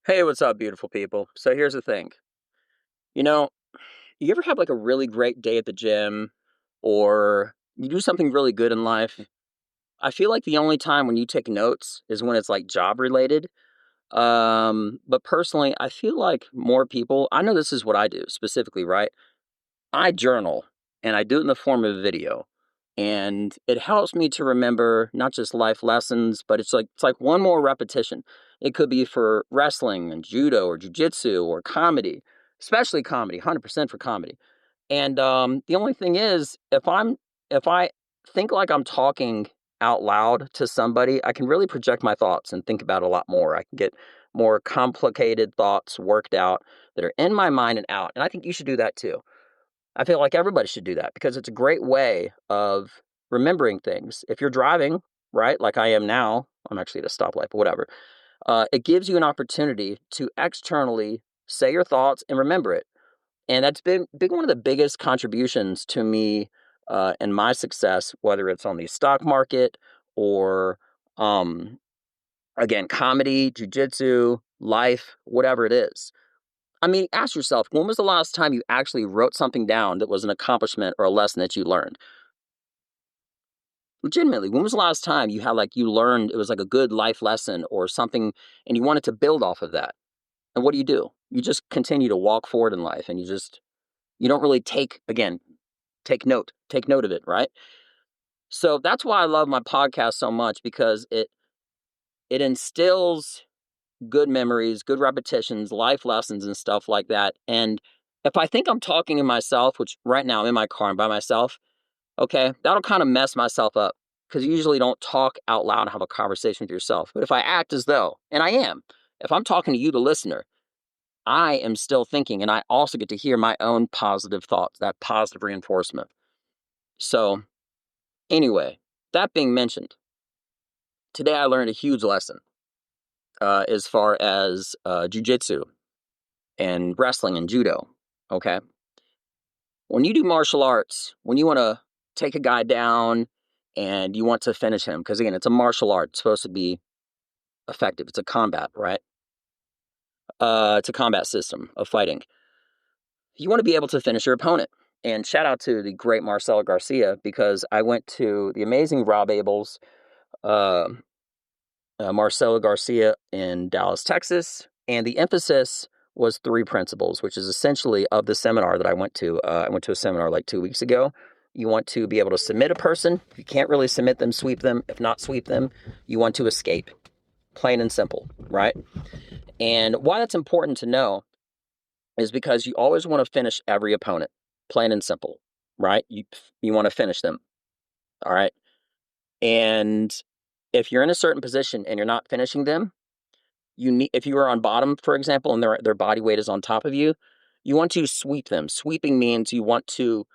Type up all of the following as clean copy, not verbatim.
Hey, what's up, beautiful people? So here's the thing. You know, you ever have like a really great day at the gym or you do something really good in life? I feel like the only time when you take notes is when it's like job related. But personally, I feel like more people, I know this is what I do specifically, right? I journal and I do it in the form of a video. And it helps me to remember not just life lessons, but it's like one more repetition. It could be for wrestling and judo or jujitsu or comedy, especially comedy, 100% for comedy. And the only thing is, if I think like I'm talking out loud to somebody, I can really project my thoughts and think about it a lot more. I can get more complicated thoughts worked out that are in my mind and out. And I think you should do that too. I feel like everybody should do that because it's a great way of remembering things. If you're driving, right, like I am now, I'm actually at a stoplight, but whatever. It gives you an opportunity to externally say your thoughts and remember it. And that's been one of the biggest contributions to me and my success, whether it's on the stock market or, um, again, comedy, jujitsu, life, whatever it is. I mean, ask yourself, when was the last time you actually wrote something down that was an accomplishment or a lesson that you learned? Legitimately, when was the last time you had like you learned it was like a good life lesson or something and you wanted to build off of that? And what do? You just continue to walk forward in life and you don't really take note of it, right? So that's why I love my podcast so much because it instills good memories, good repetitions, life lessons, and stuff like that. And if I think I'm talking to myself, which right now I'm in my car and by myself, okay, that'll kind of mess myself up because you usually don't talk out loud and have a conversation with yourself. But if I act as though, and I am, if I'm talking to you, the listener, I am still thinking, and I also get to hear my own positive thoughts, that positive reinforcement. So, anyway, that being mentioned, today I learned a huge lesson as far as jujitsu and wrestling and judo. Okay. When you do martial arts, when you want to take a guy down and you want to finish him, because again, it's a martial art, it's supposed to be effective. It's a combat, right? It's a combat system of fighting. You want to be able to finish your opponent. And shout out to the great Marcelo Garcia because I went to the amazing Rob Abel's uh, Marcelo Garcia in Dallas, Texas, and the emphasis was three principles, which is essentially of the seminar that I went to. I went to a seminar like 2 weeks ago. You want to be able to submit a person. If you can't really submit them, sweep them. If not sweep them, you want to escape. Plain and simple, right? And why that's important to know is because you always want to finish every opponent. Plain and simple, right? You want to finish them, all right? And if you're in a certain position and you're not finishing them, you need if you are on bottom, for example, and their body weight is on top of you, you want to sweep them. Sweeping means you want to,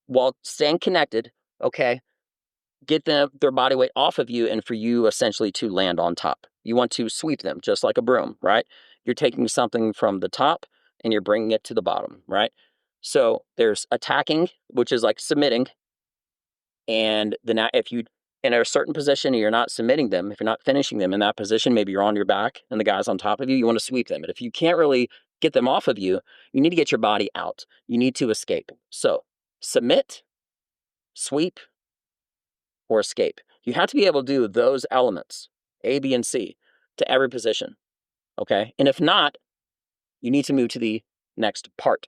while staying connected, okay, get their body weight off of you and for you essentially to land on top. You want to sweep them just like a broom, right? You're taking something from the top and you're bringing it to the bottom, right? So there's attacking, which is like submitting, and then if you in a certain position and you're not submitting them, if you're not finishing them in that position, maybe you're on your back and the guy's on top of you, you want to sweep them. And if you can't really get them off of you, you need to get your body out. You need to escape. So submit, sweep, or escape. You have to be able to do those elements, A, B, and C, to every position. Okay. And if not, you need to move to the next part.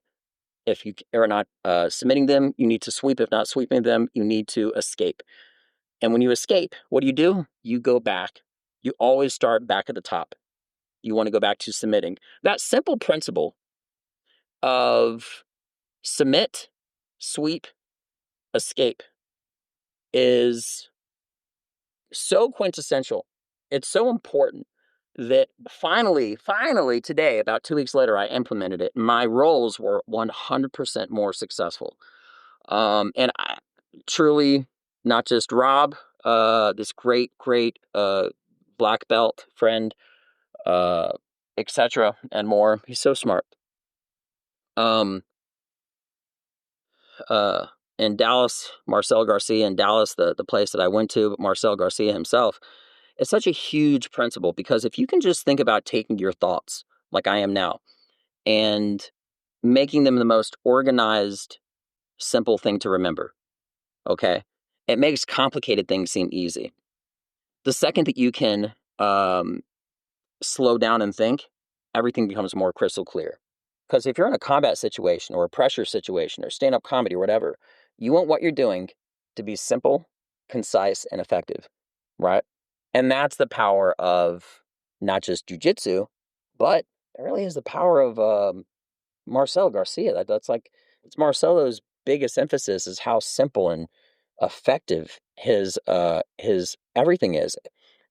If you are not submitting them, you need to sweep. If not sweeping them, you need to escape. And when you escape, what do? You go back. You always start back at the top. You want to go back to submitting. That simple principle of submit, sweep, escape is so quintessential. It's so important that finally today, about 2 weeks later, I implemented it. My roles were 100% more successful. And I truly, not just Rob, this great black belt friend, uh, etc. and more. He's so smart. Um, uh, in Dallas, Marcel Garcia in Dallas, the place that I went to, Marcel Garcia himself, it's such a huge principle because if you can just think about taking your thoughts, like I am now, and making them the most organized, simple thing to remember. Okay. It makes complicated things seem easy. The second that you can slow down and think, everything becomes more crystal clear. Because if you're in a combat situation or a pressure situation or stand up comedy or whatever, you want what you're doing to be simple, concise, and effective, right? And that's the power of not just jujitsu, but it really is the power of Marcelo Garcia. That's like, it's Marcelo's biggest emphasis is how simple and effective his everything is.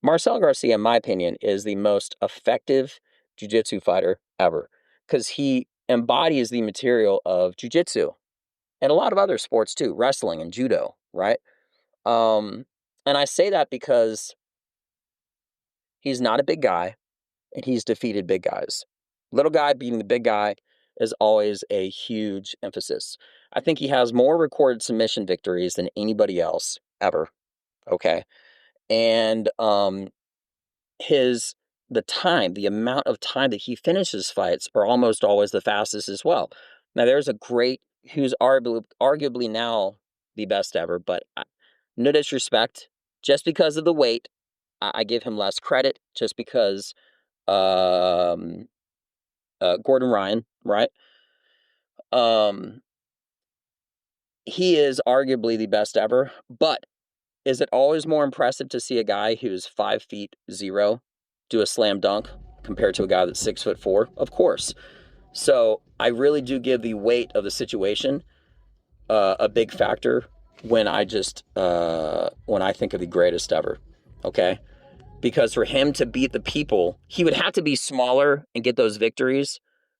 Marcelo Garcia, in my opinion, is the most effective jiu-jitsu fighter ever because he embodies the material of jiu-jitsu and a lot of other sports too, wrestling and judo, right? Um, and I say that because he's not a big guy and he's defeated big guys. Little guy beating the big guy is always a huge emphasis. I think he has more recorded submission victories than anybody else ever. Okay. And his the amount of time that he finishes fights are almost always the fastest as well. Now there's a great who's arguably now the best ever, but no disrespect, just because of the weight, I give him less credit just because um Gordon Ryan, right? Um he is arguably the best ever, but is it always more impressive to see a guy who's 5'0" do a slam dunk compared to a guy that's 6'4"? Of course. So I really do give the weight of the situation a big factor when when I think of the greatest ever. Okay, because for him to beat the people, he would have to be smaller and get those victories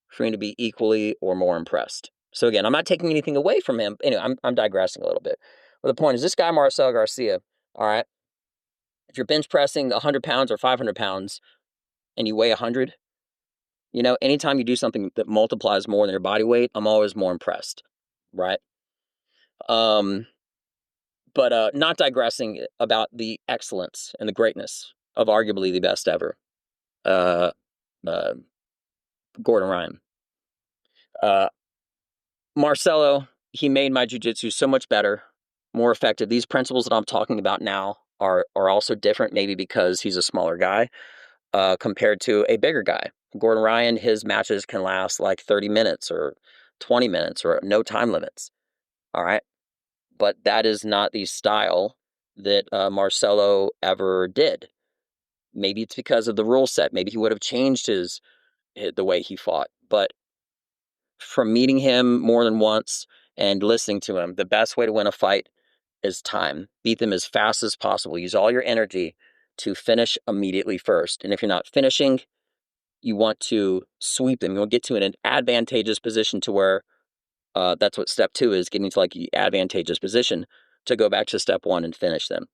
for him to be equally or more impressed. So again, I'm not taking anything away from him. Anyway, I'm digressing a little bit. But the point is, this guy Marcel Garcia. All right, if you're bench pressing 100 pounds or 500 pounds and you weigh 100, anytime you do something that multiplies more than your body weight, I'm always more impressed, right? Um, but not digressing about the excellence and the greatness of arguably the best ever, uh, uh, Gordon Ryan. Uh, Marcelo, he made my jiu-jitsu so much better, more effective. These principles that I'm talking about now are also different, maybe because he's a smaller guy compared to a bigger guy. Gordon Ryan, his matches can last like 30 minutes or 20 minutes or no time limits. All right. But that is not the style that Marcelo ever did. Maybe it's because of the rule set. Maybe he would have changed the way he fought. But from meeting him more than once and listening to him, the best way to win a fight is time. Beat them as fast as possible. Use all your energy to finish immediately first. And if you're not finishing, you want to sweep them. You want to get to an advantageous position to where that's what step 2 is, getting to like the advantageous position to go back to step 1 and finish them.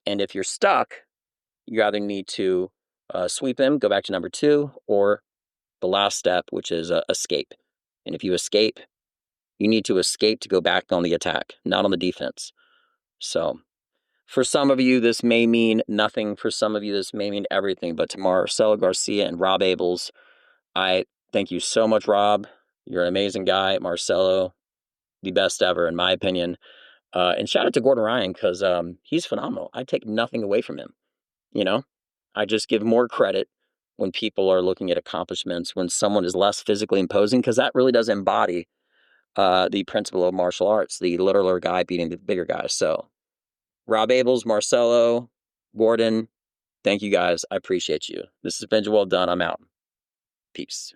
And if you're stuck, you either need to sweep them, go back to number 2, or the last step, which is escape. And if you escape, you need to escape to go back on the attack, not on the defense. So for some of you, this may mean nothing. For some of you, this may mean everything. But to Marcelo Garcia and Rob Abels, I thank you so much, Rob. You're an amazing guy. Marcelo, the best ever, in my opinion. And shout out to Gordon Ryan because he's phenomenal. I take nothing away from him. You know, I just give more credit when people are looking at accomplishments, when someone is less physically imposing, because that really does embody the principle of martial arts, the littler guy beating the bigger guy. So, Rob Abels, Marcelo, Gordon, thank you guys. I appreciate you. This has been Well Done. I'm out. Peace.